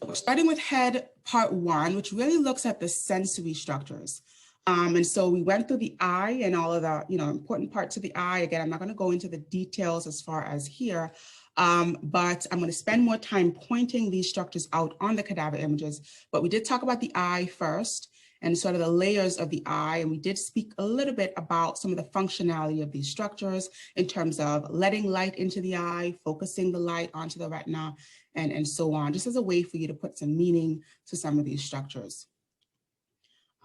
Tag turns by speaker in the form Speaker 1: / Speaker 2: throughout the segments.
Speaker 1: We're starting with head part 1, which really looks at the sensory structures. And so we went through the eye and all of the important parts of the eye. Again, I'm not going to go into the details as far as here, but I'm going to spend more time pointing these structures out on the cadaver images. But we did talk about the eye first and sort of the layers of the eye. And we did speak a little bit about some of the functionality of these structures in terms of letting light into the eye, focusing the light onto the retina, and so on, just as a way for you to put some meaning to some of these structures.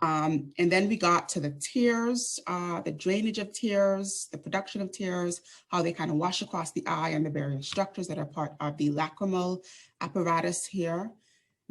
Speaker 1: And then we got to the tears, the drainage of tears, the production of tears, how they kind of wash across the eye and the various structures that are part of the lacrimal apparatus here.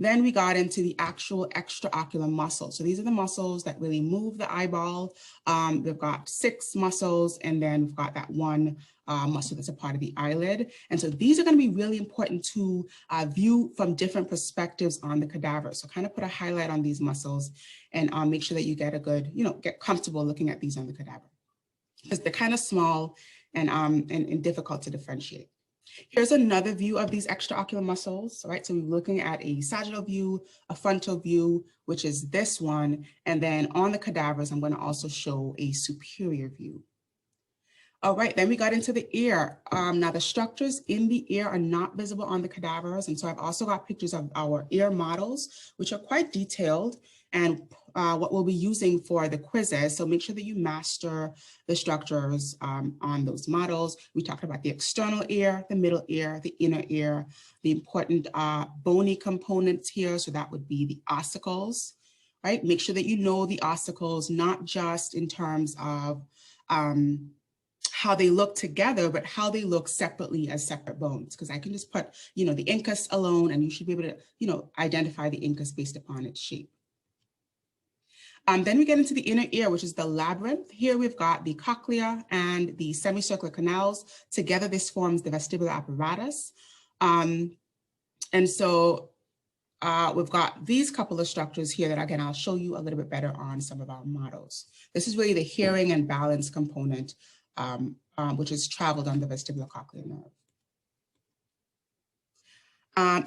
Speaker 1: Then we got into the actual extraocular muscles. So these are the muscles that really move the eyeball. We've got 6 muscles, and then we've got that one muscle that's a part of the eyelid. And so these are going to be really important to view from different perspectives on the cadaver. So kind of put a highlight on these muscles and make sure that you get a good, get comfortable looking at these on the cadaver, because they're kind of small and difficult to differentiate. Here's another view of these extraocular muscles, right? So we're looking at a sagittal view, a frontal view, which is this one. And then on the cadavers, I'm going to also show a superior view. All right, then we got into the ear. Now the structures in the ear are not visible on the cadavers. And so I've also got pictures of our ear models, which are quite detailed and what we'll be using for the quizzes. So make sure that you master the structures on those models. We talked about the external ear, the middle ear, the inner ear, the important bony components here. So that would be the ossicles, right? Make sure that you know the ossicles, not just in terms of how they look together, but how they look separately as separate bones. Because I can just put, the incus alone, and you should be able to, identify the incus based upon its shape. Then we get into the inner ear, which is the labyrinth. Here we've got the cochlea and the semicircular canals. Together, this forms the vestibular apparatus. And so we've got these couple of structures here that, again, I'll show you a little bit better on some of our models. This is really the hearing and balance component, which is traveled on the vestibulocochlear nerve.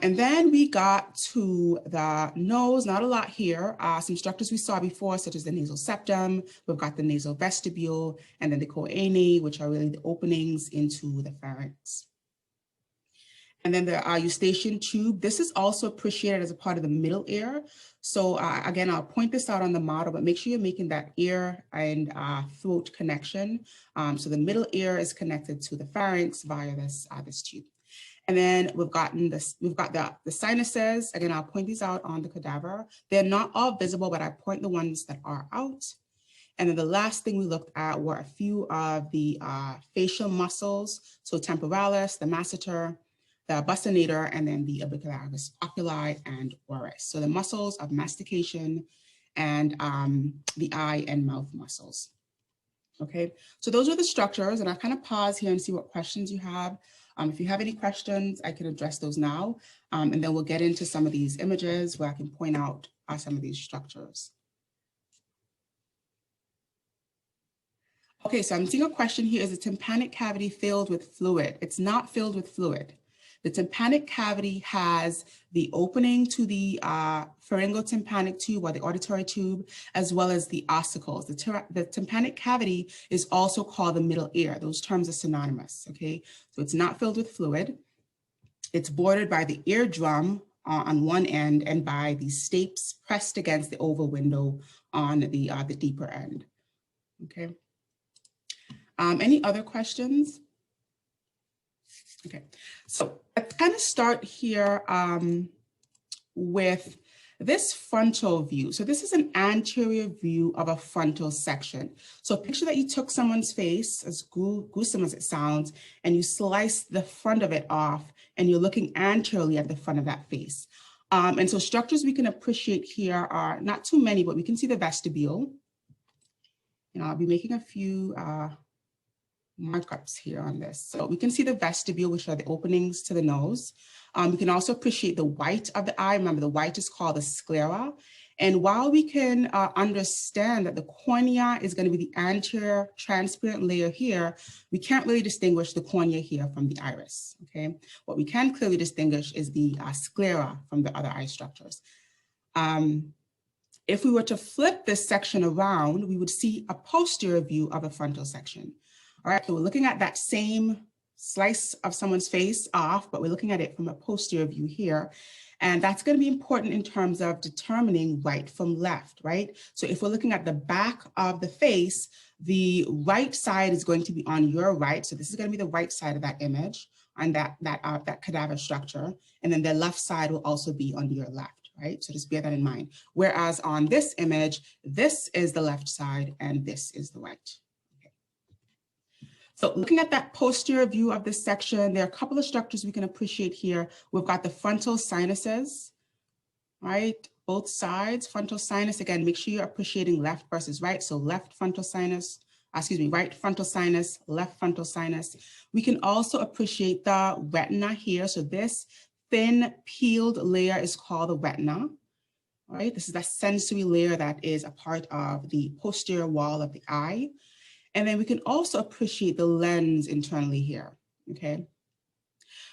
Speaker 1: And then we got to the nose, not a lot here. Some structures we saw before, such as the nasal septum. We've got the nasal vestibule, and then the choanae, which are really the openings into the pharynx. And then the eustachian tube. This is also appreciated as a part of the middle ear. So again, I'll point this out on the model, but make sure you're making that ear and throat connection. So the middle ear is connected to the pharynx via this tube. And then we've got the sinuses. Again, I'll point these out on the cadaver. They're not all visible, but I point the ones that are out. And then the last thing we looked at were a few of the facial muscles. So temporalis, the masseter, the buccinator, and then the orbicularis oculi and oris. So the muscles of mastication and the eye and mouth muscles. Okay, so those are the structures, and I'll kind of pause here and see what questions you have. If you have any questions, I can address those now, and then we'll get into some of these images where I can point out some of these structures. Okay, so I'm seeing a question here. Is the tympanic cavity filled with fluid? It's not filled with fluid. The tympanic cavity has the opening to the pharyngotympanic tube or the auditory tube, as well as the ossicles. The tympanic cavity is also called the middle ear. Those terms are synonymous, okay? So it's not filled with fluid. It's bordered by the eardrum on one end and by the stapes pressed against the oval window on the deeper end, okay? Any other questions? Okay, so let's kind of start here with this frontal view. So this is an anterior view of a frontal section. So picture that you took someone's face, as gruesome as it sounds, and you slice the front of it off, and you're looking anteriorly at the front of that face. And so structures we can appreciate here are not too many, but we can see the vestibule. I'll be making a few markups here on this. So we can see the vestibule, which are the openings to the nose. We can also appreciate the white of the eye. Remember, the white is called the sclera. And while we can understand that the cornea is going to be the anterior transparent layer here, we can't really distinguish the cornea here from the iris, okay? What we can clearly distinguish is the sclera from the other eye structures. If we were to flip this section around, we would see a posterior view of a frontal section. All right, so we're looking at that same slice of someone's face off, but we're looking at it from a posterior view here. And that's going to be important in terms of determining right from left, right? So if we're looking at the back of the face, the right side is going to be on your right. So this is going to be the right side of that image on that cadaver structure. And then the left side will also be on your left, right? So just bear that in mind. Whereas on this image, this is the left side and this is the right. So looking at that posterior view of this section, there are a couple of structures we can appreciate here. We've got the frontal sinuses, right? Both sides, frontal sinus. Again, make sure you're appreciating left versus right. So left frontal sinus, right frontal sinus, left frontal sinus. We can also appreciate the retina here. So this thin peeled layer is called the retina, right? This is that sensory layer that is a part of the posterior wall of the eye. And then we can also appreciate the lens internally here, okay?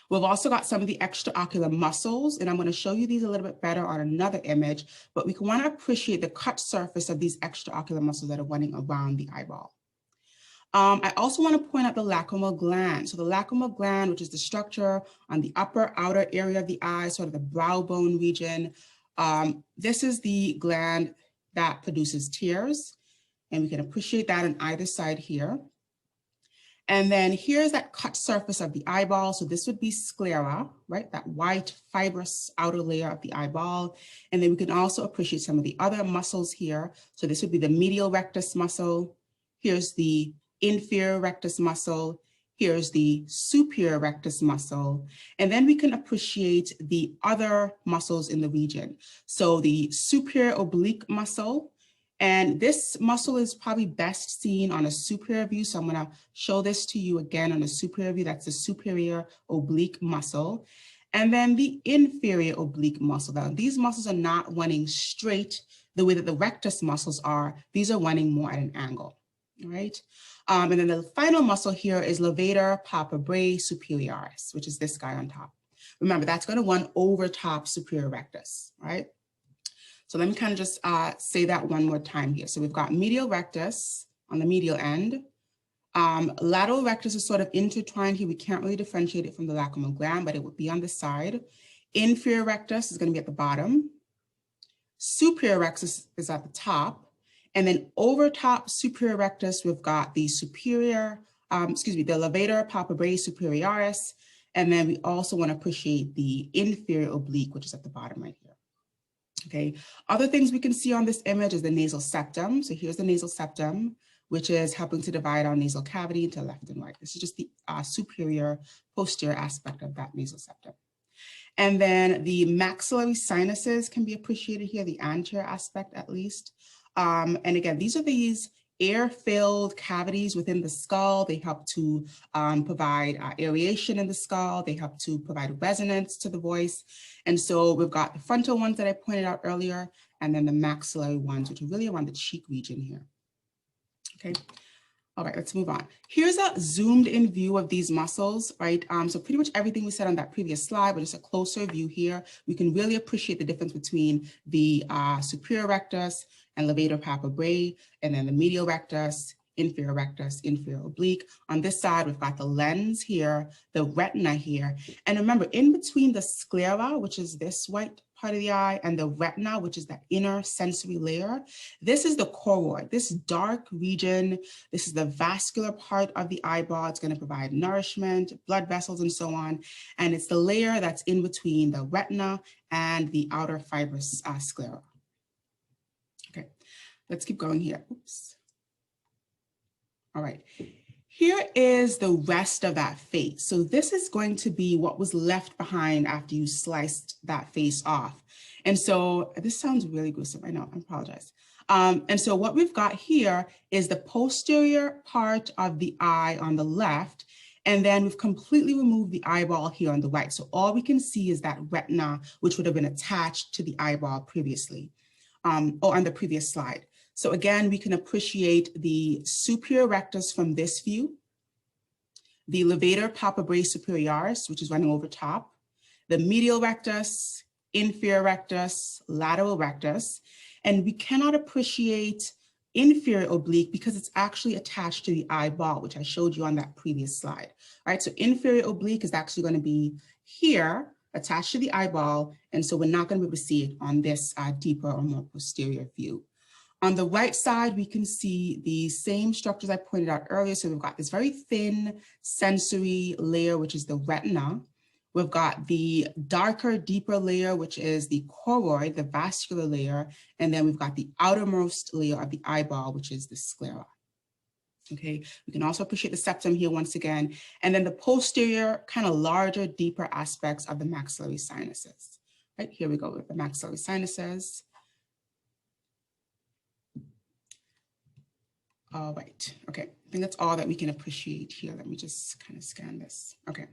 Speaker 1: We've also got some of the extraocular muscles, and I'm going to show you these a little bit better on another image, but we can want to appreciate the cut surface of these extraocular muscles that are running around the eyeball. I also want to point out the lacrimal gland. So the lacrimal gland, which is the structure on the upper outer area of the eye, sort of the brow bone region, this is the gland that produces tears. And we can appreciate that on either side here. And then here's that cut surface of the eyeball. So this would be sclera, right? That white fibrous outer layer of the eyeball. And then we can also appreciate some of the other muscles here. So this would be the medial rectus muscle. Here's the inferior rectus muscle. Here's the superior rectus muscle. And then we can appreciate the other muscles in the region. So the superior oblique muscle. And this muscle is probably best seen on a superior view. So I'm going to show this to you again on a superior view. That's the superior oblique muscle. And then the inferior oblique muscle. Now, these muscles are not running straight the way that the rectus muscles are. These are running more at an angle, all right? And then the final muscle here is levator palpebrae superioris, which is this guy on top. Remember, that's going to run over top superior rectus, right? So let me kind of just say that one more time here. So we've got medial rectus on the medial end. Lateral rectus is sort of intertwined here. We can't really differentiate it from the lacrimal gland, but it would be on the side. Inferior rectus is going to be at the bottom. Superior rectus is at the top. And then over top superior rectus, we've got the the levator palpebrae superioris. And then we also want to appreciate the inferior oblique, which is at the bottom right here. Okay, other things we can see on this image is the nasal septum. So here's the nasal septum, which is helping to divide our nasal cavity into left and right. This is just the superior posterior aspect of that nasal septum. And then the maxillary sinuses can be appreciated here, the anterior aspect at least. And again, these are these air-filled cavities within the skull. They help to provide aeration in the skull. They help to provide resonance to the voice. And so we've got the frontal ones that I pointed out earlier, and then the maxillary ones, which are really around the cheek region here. Okay. All right, let's move on. Here's a zoomed in view of these muscles, right? So pretty much everything we said on that previous slide, but just a closer view here. We can really appreciate the difference between the superior rectus and levator palpebrae, and then the medial rectus, inferior oblique. On this side, we've got the lens here, the retina here. And remember, in between the sclera, which is this white part of the eye, and the retina, which is that inner sensory layer, this is the choroid, this dark region. This is the vascular part of the eyeball. It's going to provide nourishment, blood vessels, and so on. And it's the layer that's in between the retina and the outer fibrous sclera. Okay, let's keep going here. Oops. All right. Here is the rest of that face. So this is going to be what was left behind after you sliced that face off. And so this sounds really gruesome. I know, I apologize. And so what we've got here is the posterior part of the eye on the left, and then we've completely removed the eyeball here on the right. So all we can see is that retina, which would have been attached to the eyeball previously. on the previous slide. So again, we can appreciate the superior rectus from this view, the levator palpebrae superioris, which is running over top, the medial rectus, inferior rectus, lateral rectus, and we cannot appreciate inferior oblique because it's actually attached to the eyeball, which I showed you on that previous slide. All right, so inferior oblique is actually going to be here, attached to the eyeball, and so we're not going to be able to see it on this deeper or more posterior view. On the right side, we can see the same structures I pointed out earlier. So we've got this very thin sensory layer, which is the retina. We've got the darker, deeper layer, which is the choroid, the vascular layer. And then we've got the outermost layer of the eyeball, which is the sclera. Okay, we can also appreciate the septum here once again. And then the posterior, kind of larger, deeper aspects of the maxillary sinuses. Right, here we go with the maxillary sinuses. All right, okay, I think that's all that we can appreciate here. Let me just kind of scan this, okay.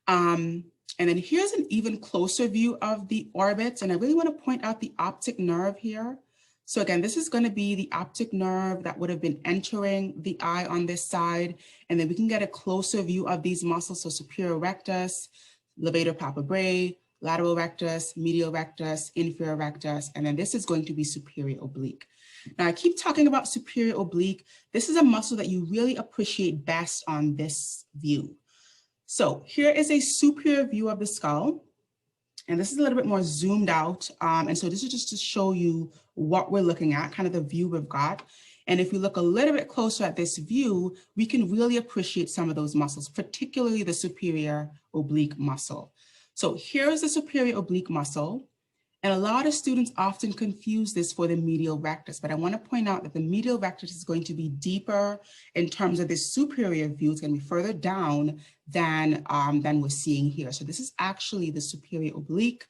Speaker 1: And then here's an even closer view of the orbit, and I really want to point out the optic nerve here. So again, this is going to be the optic nerve that would have been entering the eye on this side, and then we can get a closer view of these muscles, so superior rectus, levator palpebrae, lateral rectus, medial rectus, inferior rectus, and then this is going to be superior oblique. Now, I keep talking about superior oblique. This is a muscle that you really appreciate best on this view. So here is a superior view of the skull, and this is a little bit more zoomed out. And so this is just to show you what we're looking at, kind of the view we've got. And if we look a little bit closer at this view, we can really appreciate some of those muscles, particularly the superior oblique muscle. So here's the superior oblique muscle. And a lot of students often confuse this for the medial rectus, but I want to point out that the medial rectus is going to be deeper in terms of this superior view. It's going to be further down than we're seeing here. So this is actually the superior oblique.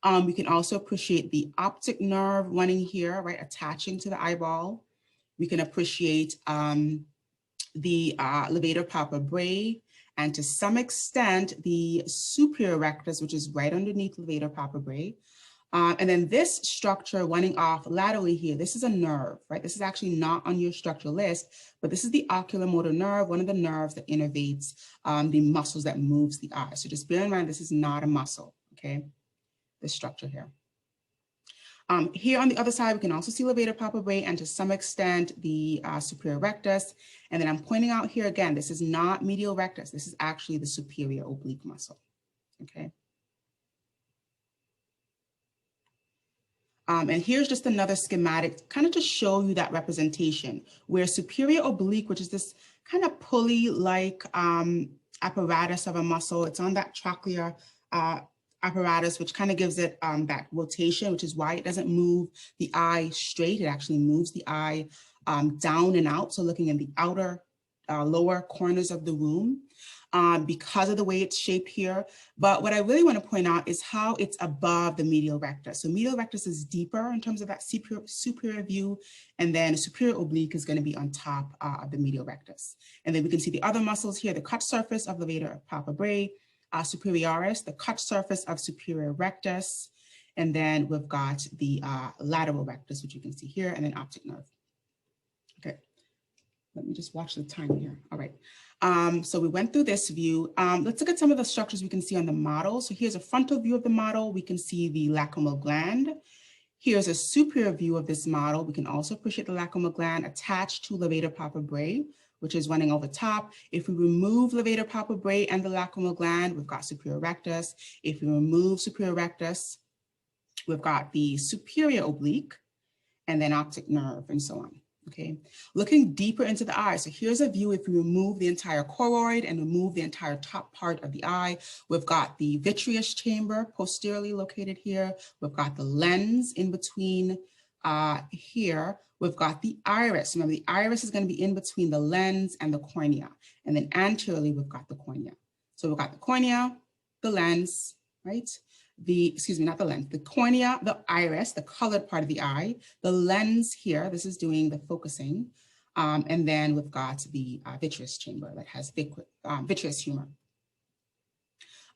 Speaker 1: We can also appreciate the optic nerve running here, right, attaching to the eyeball. We can appreciate the levator palpebrae, and to some extent, the superior rectus, which is right underneath levator palpebrae. And then this structure running off laterally here, this is a nerve, right? This is actually not on your structural list, but this is the oculomotor nerve, one of the nerves that innervates the muscles that moves the eye. So just bear in mind, this is not a muscle, okay? This structure here. Here on the other side, we can also see levator palpebrae and to some extent the superior rectus. And then I'm pointing out here again, this is not medial rectus. This is actually the superior oblique muscle, okay? And here's just another schematic, kind of to show you that representation, where superior oblique, which is this kind of pulley-like apparatus of a muscle, it's on that trochlear apparatus, which kind of gives it that rotation, which is why it doesn't move the eye straight. It actually moves the eye down and out. So looking in the outer lower corners of the room. Because of the way it's shaped here. But what I really want to point out is how it's above the medial rectus. So medial rectus is deeper in terms of that superior view, and then superior oblique is going to be on top of the medial rectus. And then we can see the other muscles here, the cut surface of levator palpebrae, superioris, the cut surface of superior rectus, and then we've got the lateral rectus, which you can see here, and then optic nerve. Okay. Let me just watch the time here. All right. So we went through this view. Let's look at some of the structures we can see on the model. So here's a frontal view of the model. We can see the lacrimal gland. Here's a superior view of this model. We can also appreciate the lacrimal gland attached to levator palpebrae, which is running over top. If we remove levator palpebrae and the lacrimal gland, we've got superior rectus. If we remove superior rectus, we've got the superior oblique, and then optic nerve, and so on. Okay, looking deeper into the eye. So here's a view if we remove the entire choroid and remove the entire top part of the eye. We've got the vitreous chamber posteriorly located here. We've got the lens in between here. We've got the iris. Remember, the iris is going to be in between the lens and the cornea. And then anteriorly, we've got the cornea. So we've got the cornea, the lens, right? Not the lens, the cornea, the iris, the colored part of the eye, the lens here, this is doing the focusing, and then we've got the vitreous chamber that has vitreous humor.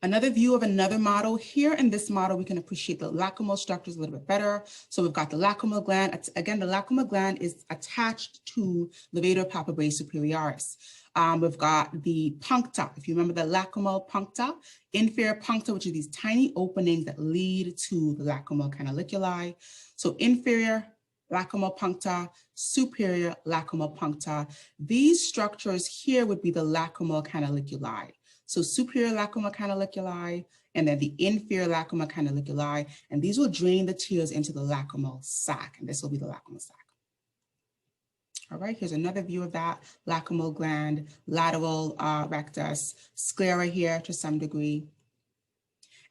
Speaker 1: Another view of another model. Here in this model, we can appreciate the lacrimal structures a little bit better. So we've got the lacrimal gland. Again, the lacrimal gland is attached to levator palpebrae superioris. We've got the puncta. If you remember the lacrimal puncta, inferior puncta, which are these tiny openings that lead to the lacrimal canaliculi. So inferior lacrimal puncta, superior lacrimal puncta. These structures here would be the lacrimal canaliculi. So superior lacrimal canaliculi, and then the inferior lacrimal canaliculi, and these will drain the tears into the lacrimal sac, and this will be the lacrimal sac. All right, here's another view of that lacrimal gland, lateral rectus, sclera here to some degree.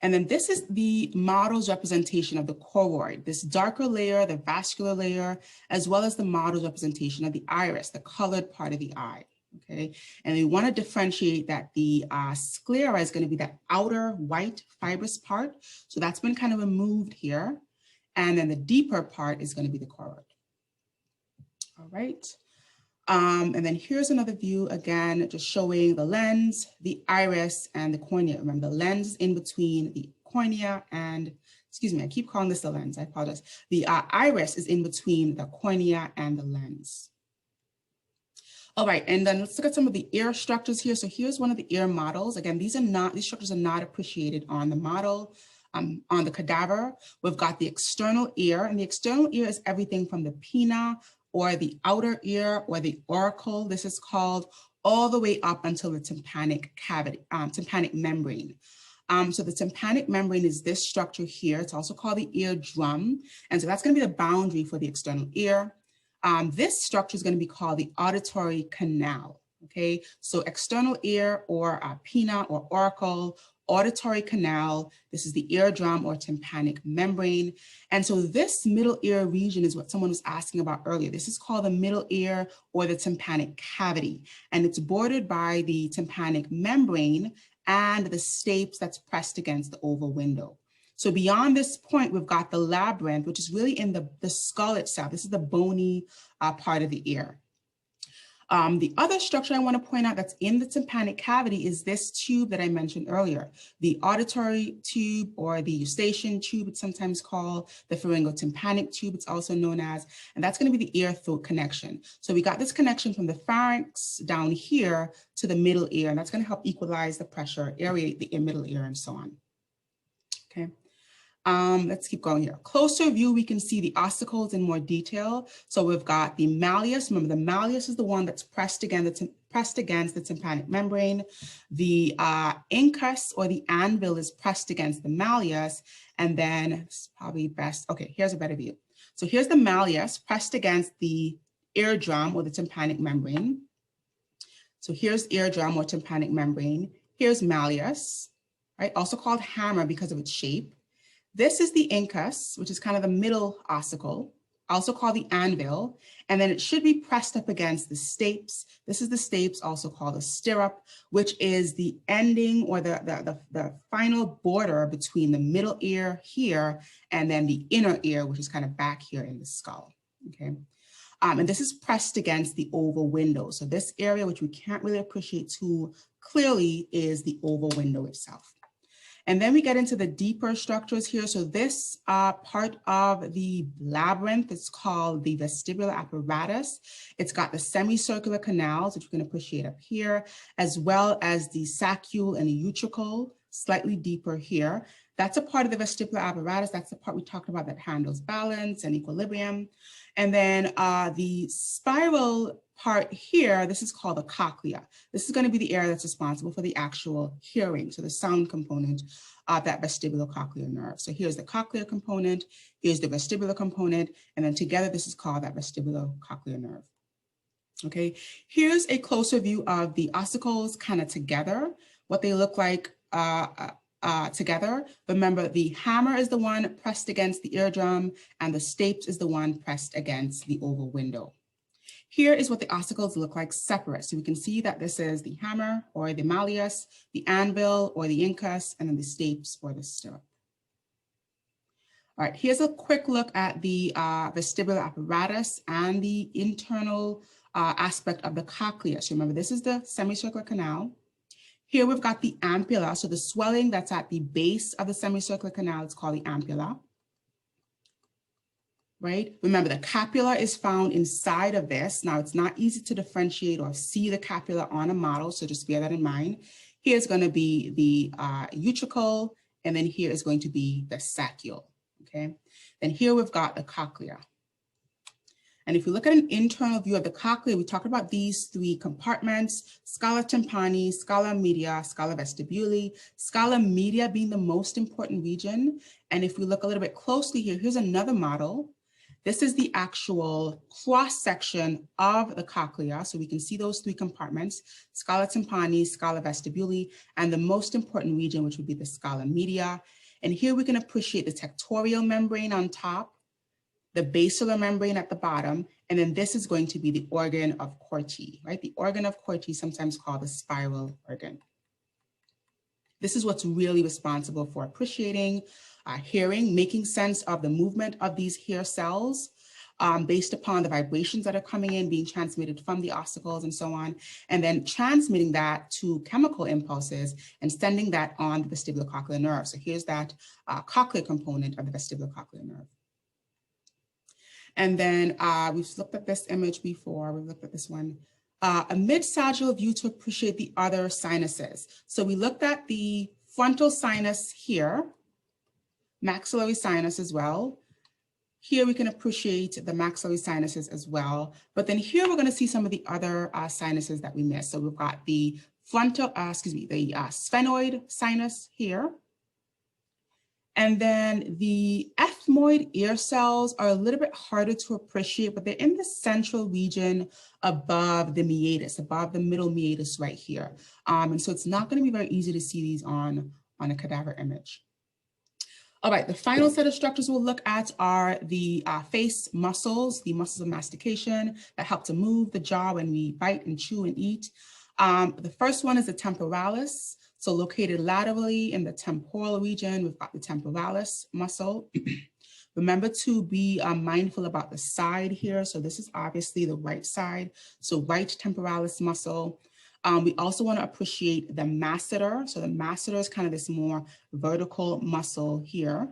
Speaker 1: And then this is the model's representation of the choroid, this darker layer, the vascular layer, as well as the model's representation of the iris, the colored part of the eye. Okay, and we want to differentiate that the sclera is going to be that outer white fibrous part. So that's been kind of removed here. And then the deeper part is going to be the choroid. All right. And then here's another view, again, just showing the lens, the iris, and the cornea. Remember, the lens is in between the cornea and, excuse me, I keep calling this the lens, I apologize. The iris is in between the cornea and the lens. All right, and then let's look at some of the ear structures here. So here's one of the ear models. Again, these structures are not appreciated on the model. On the cadaver, we've got the external ear, and the external ear is everything from the pinna or the outer ear or the auricle. This is called all the way up until the tympanic cavity, tympanic membrane. So the tympanic membrane is this structure here. It's also called the eardrum. And so that's going to be the boundary for the external ear. This structure is going to be called the auditory canal. Okay, so external ear or pinna or auricle, auditory canal. This is the eardrum or tympanic membrane. And so this middle ear region is what someone was asking about earlier. This is called the middle ear or the tympanic cavity. And it's bordered by the tympanic membrane and the stapes that's pressed against the oval window. So beyond this point, we've got the labyrinth, which is really in the skull itself. This is the bony part of the ear. The other structure I want to point out that's in the tympanic cavity is this tube that I mentioned earlier, the auditory tube or the eustachian tube, it's sometimes called the pharyngotympanic tube, it's also known as, and that's going to be the ear-throat connection. So we got this connection from the pharynx down here to the middle ear, and that's going to help equalize the pressure, aerate the middle ear, and so on. Okay. Let's keep going here. Closer view, we can see the ossicles in more detail. So we've got the malleus. Remember, the malleus is the one that's pressed against the tympanic membrane. The incus or the anvil is pressed against the malleus. And then it's probably best. Okay, here's a better view. So here's the malleus pressed against the eardrum or the tympanic membrane. So here's eardrum or tympanic membrane. Here's malleus, right? Also called hammer because of its shape. This is the incus, which is kind of the middle ossicle, also called the anvil, and then it should be pressed up against the stapes. This is the stapes, also called the stirrup, which is the ending or the final border between the middle ear here and then the inner ear, which is kind of back here in the skull, okay? And this is pressed against the oval window. So this area, which we can't really appreciate too clearly, is the oval window itself. And then we get into the deeper structures here. So this part of the labyrinth is called the vestibular apparatus. It's got the semicircular canals, which we can appreciate up here, as well as the saccule and the utricle, slightly deeper here. That's a part of the vestibular apparatus. That's the part we talked about that handles balance and equilibrium. And then the spiral part here, this is called the cochlea. This is going to be the area that's responsible for the actual hearing, so the sound component of that vestibulocochlear nerve. So here's the cochlear component, here's the vestibular component, and then together this is called that vestibulocochlear nerve. Okay, here's a closer view of the ossicles kind of together, what they look like together. Remember, the hammer is the one pressed against the eardrum, and the stapes is the one pressed against the oval window. Here is what the ossicles look like separate. So we can see that this is the hammer or the malleus, the anvil or the incus, and then the stapes or the stirrup. All right, here's a quick look at the vestibular apparatus and the internal aspect of the cochlea. So remember, this is the semicircular canal. Here we've got the ampulla. So the swelling that's at the base of the semicircular canal is called the ampulla. Right? Remember, the capula is found inside of this. Now, it's not easy to differentiate or see the capula on a model, so just bear that in mind. Here's going to be the utricle, and then here is going to be the saccule, okay? Then here we've got the cochlea. And if you look at an internal view of the cochlea, we talked about these three compartments: scala tympani, scala media, scala vestibuli, scala media being the most important region. And if we look a little bit closely here, here's another model. This is the actual cross-section of the cochlea. So we can see those three compartments: scala tympani, scala vestibuli, and the most important region, which would be the scala media. And here we can appreciate the tectorial membrane on top, the basilar membrane at the bottom, and then this is going to be the organ of Corti, right? The organ of Corti, sometimes called the spiral organ. This is what's really responsible for appreciating hearing, making sense of the movement of these hair cells based upon the vibrations that are coming in, being transmitted from the ossicles and so on, and then transmitting that to chemical impulses and sending that on the vestibulocochlear nerve. So here's that cochlear component of the vestibulocochlear nerve. And then we've looked at this image before, we've looked at this one. A mid-sagittal view to appreciate the other sinuses. So we looked at the frontal sinus here, maxillary sinus as well. Here we can appreciate the maxillary sinuses as well. But then here we're going to see some of the other sinuses that we missed. So we've got the frontal, the sphenoid sinus here. And then the ethmoid ear cells are a little bit harder to appreciate, but they're in the central region above the meatus, above the middle meatus right here. And so it's not going to be very easy to see these on a cadaver image. All right, the final set of structures we'll look at are the face muscles, the muscles of mastication that help to move the jaw when we bite and chew and eat. The first one is the temporalis. So located laterally in the temporal region, we've got the temporalis muscle. Remember to be mindful about the side here. So this is obviously the right side. So right temporalis muscle. We also want to appreciate the masseter. So the masseter is kind of this more vertical muscle here.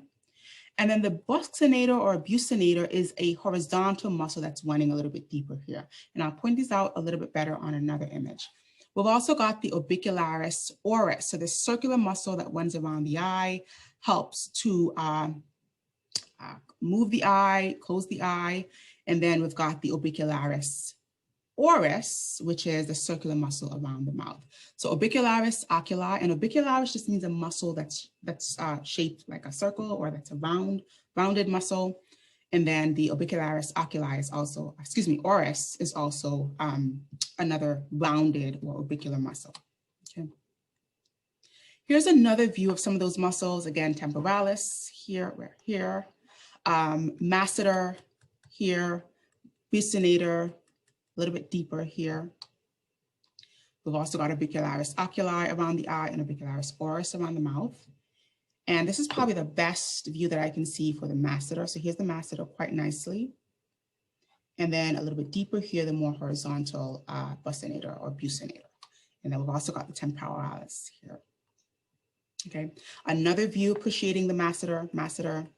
Speaker 1: And then the buccinator or buccinator is a horizontal muscle that's running a little bit deeper here. And I'll point these out a little bit better on another image. We've also got the orbicularis oris. So this circular muscle that runs around the eye helps to move the eye, close the eye. And then we've got the orbicularis oris, which is the circular muscle around the mouth. So orbicularis oculi, and orbicularis just means a muscle that's shaped like a circle, or that's a rounded muscle. And then the orbicularis oculi is also, oris is also another rounded or orbicular muscle. Okay. Here's another view of some of those muscles. Again, temporalis here, we're here, masseter here, buccinator, a little bit deeper here. We've also got orbicularis oculi around the eye and orbicularis oris around the mouth. And this is probably the best view that I can see for the masseter. So here's the masseter quite nicely. And then a little bit deeper here, the more horizontal buccinator or buccinator. And then we've also got the temporalis here. Okay, another view appreciating the masseter.